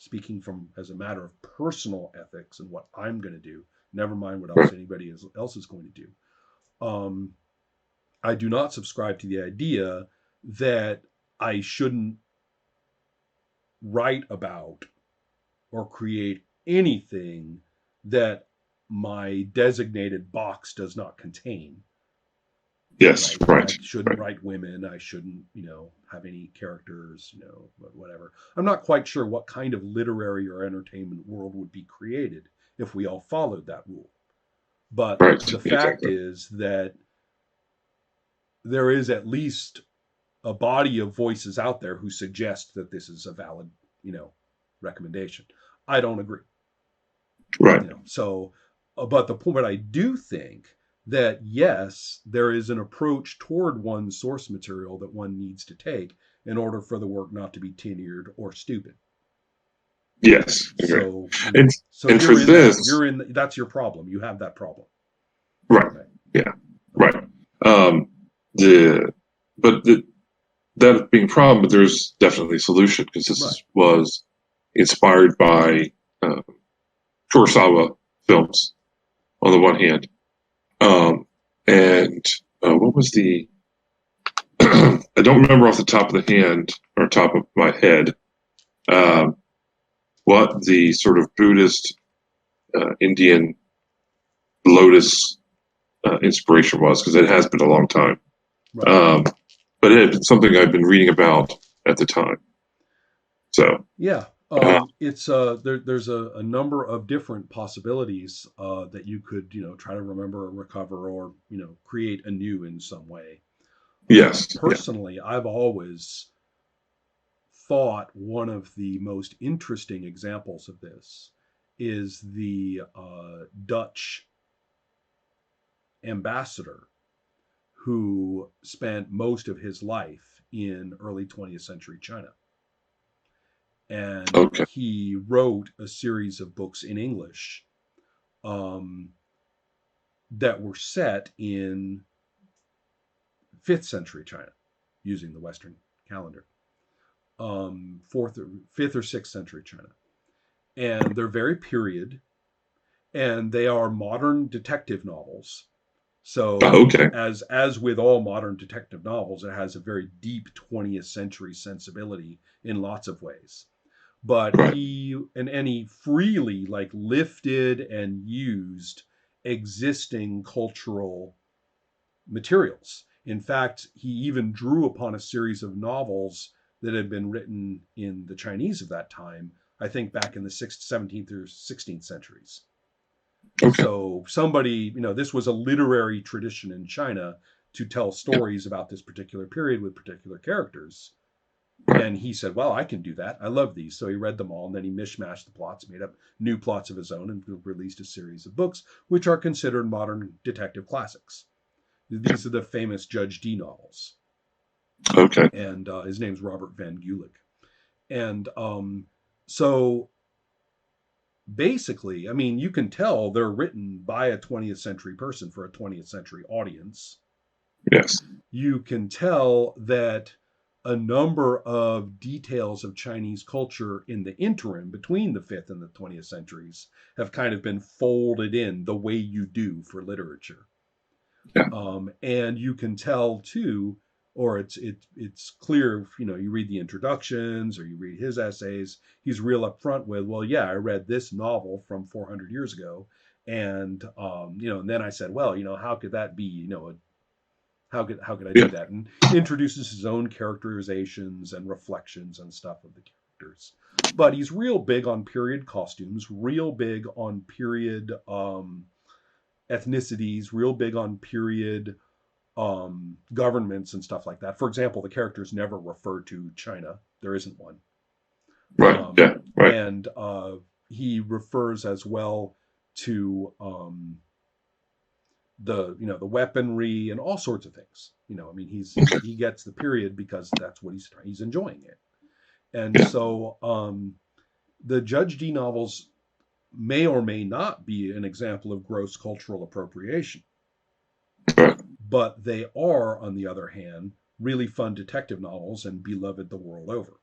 speaking from as a matter of personal ethics and what I'm going to do, never mind what else Right. anybody else is going to do. Um, I do not subscribe to the idea that I shouldn't write about or create anything that my designated box does not contain. Yes. Right? I Right. shouldn't write women. I shouldn't, have any characters, whatever. I'm not quite sure what kind of literary or entertainment world would be created if we all followed that rule. But Right. the fact Exactly. is that there is at least a body of voices out there who suggest that this is a valid, you know, recommendation. I don't agree. Right. So, but the point, but I do think that yes, there is an approach toward one's source material that one needs to take in order for the work not to be tenured or stupid. Yes. Okay. So, And so and for you're in that. this, You're in. That's your problem. You have that problem, right. right? Yeah. Okay. Right. Um, the but the, that being a problem, but there's definitely a solution because Right. was inspired by uh, Kurosawa films on the one hand, and what was the I don't remember off the top of the hand or top of my head um, what the sort of Buddhist Indian lotus inspiration was because it has been a long time. Right. Um, but it had been something I've been reading about at the time. So, Yeah. uh, It's there's a number of different possibilities that you could try to remember or recover or create anew in some way. yes, yeah, Personally, I've always thought one of the most interesting examples of this is the Dutch ambassador who spent most of his life in early 20th century China. And okay, he wrote a series of books in English um, that were set in 5th century China using the Western calendar, fourth or fifth or sixth century China, and they're very period, and they are modern detective novels. So okay, as with all modern detective novels, it has a very deep 20th century sensibility in lots of ways. But right, he freely like lifted and used existing cultural materials. In fact, he even drew upon a series of novels that had been written in the Chinese of that time, I think back in the 6th, 17th, or 16th centuries. okay, So somebody, this was a literary tradition in China to tell yeah, stories about this particular period with particular characters. right, And he said, well, I can do that. I love these. So he read them all and then he mishmashed the plots, made up new plots of his own, and released a series of books, which are considered modern detective classics. These are the famous Judge Dee novels. okay, And his name's Robert Van Gulik. And so basically, I mean, you can tell they're written by a 20th century person for a 20th century audience. yes, You can tell that a number of details of Chinese culture in the interim between the 5th and the 20th centuries have kind of been folded in the way you do for literature. yeah, And you can tell too, or it's clear, you read the introductions or you read his essays, he's real upfront with, well, yeah, I read this novel from 400 years ago. And, and then I said, well, how could that be, how could I do yeah, that? And introduces his own characterizations and reflections and stuff of the characters. But he's real big on period costumes, real big on period ethnicities, real big on period governments and stuff like that. For example, the characters never refer to China. There isn't one. right, yeah, right, And he refers as well to the weaponry and all sorts of things. I mean, okay, he gets the period because that's what he's enjoying it. And yeah, so the Judge D novels may or may not be an example of gross cultural appropriation, right, but they are, on the other hand, really fun detective novels and beloved the world over.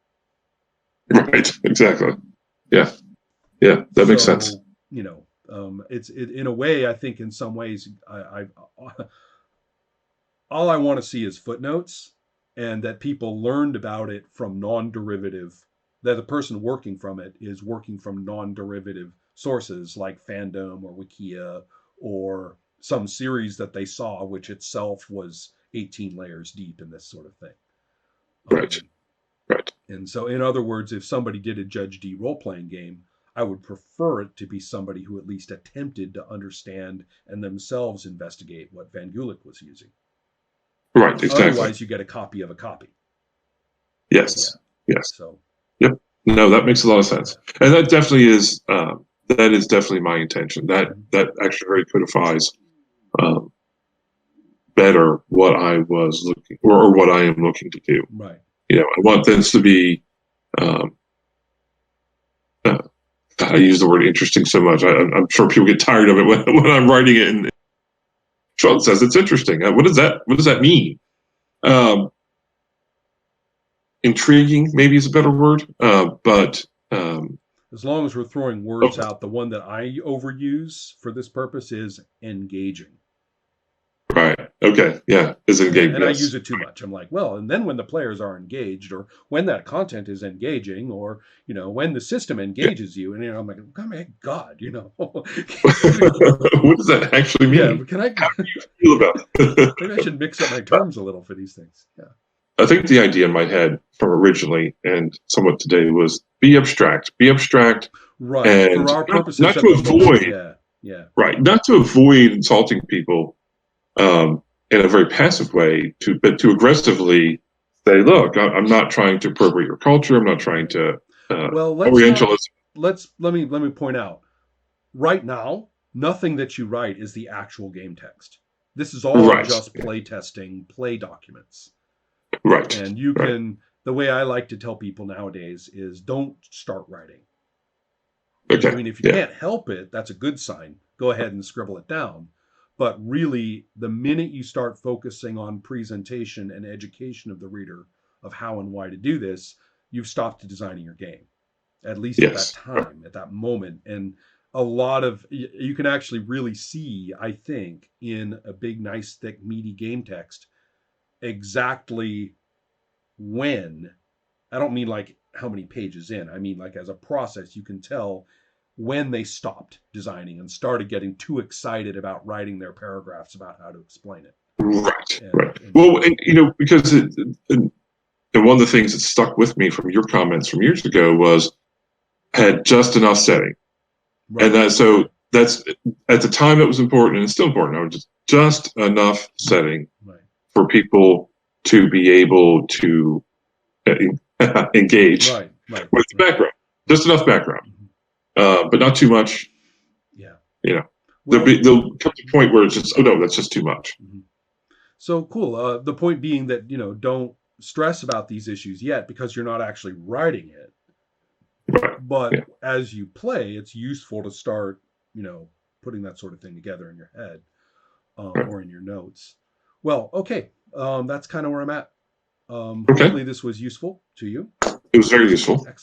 right, exactly, Yeah. Yeah. That makes sense. So, it's in a way, I think in some ways, all I want to see is footnotes, and that people learned about it from non-derivative, that the person working from it is working from non-derivative sources like fandom or wikia or some series that they saw, which itself was 18 layers deep in this sort of thing. Right. um, Right. and so, in other words, if somebody did a Judge D role-playing game, I would prefer it to be somebody who at least attempted to understand and themselves investigate what Van Gulik was using. Right. Exactly. Otherwise, you get a copy of a copy. Yeah. Yes. Yes. So, Yep. No, that makes a lot of sense, yeah. and that is definitely my intention. Mm-hmm. That actually very codifies um, better what I was looking or what I am looking to do. Right. I want this to be. Um, uh, I use the word interesting so much. I'm sure people get tired of it when I'm writing it. And Sean says it's interesting. What does that? What does that mean? Um, Intriguing, maybe is a better word. But As long as we're throwing words oh, out, the one that I overuse for this purpose is engaging. right. Okay. Yeah. Is it game? And I Yes. use it too much. I'm like, well, and then when the players are engaged, or when that content is engaging, or when the system Yeah. engages you, and I'm like, oh my God, What does that actually yeah, mean? but can I How do you feel about it? maybe I should mix up my terms a little for these things. Yeah. I think the idea in my head from originally and somewhat today was be abstract, Right. For and our not purposes at to the moment, avoid, yeah. Yeah. right, not to avoid insulting people in a very passive way, but to aggressively say, look, I'm not trying to appropriate your culture. I'm not trying Right. to Well, Orientalism. let me point out. Right now, nothing that you write is the actual game text. This is all Right, just play testing, play documents. right, And you right. can, the way I like to tell people nowadays is don't start writing. I Okay, mean, if you yeah, can't help it, that's a good sign. Go ahead and scribble it down. But really, the minute you start focusing on presentation and education of the reader of how and why to do this, you've stopped designing your game, at least at that yes, right, time, at that moment. And a lot of you can actually really see, I think, in a big, nice, thick, meaty game text exactly when. I don't mean like how many pages in. I mean like as a process, you can tell when they stopped designing and started getting too excited about writing their paragraphs about how to explain it. right, And right. and Well, and because and one of the things that stuck with me from your comments from years ago was had just enough setting, and right, that so that's at the time it was important and it's still important. I was just enough setting right, for people to be able to engage right, right, with the right. background, just enough background, Mhm. but not too much. Yeah. You know, Well, there'll come to a point where it's just, oh no, that's just too much. mhm. So cool. The point being that don't stress about these issues yet because you're not actually writing it. Right. But Yeah. as you play, it's useful to start, putting that sort of thing together in your head, Right. or in your notes. Well, okay, that's kind of where I'm at. Okay. Hopefully, this was useful to you. It was very useful. Excellent.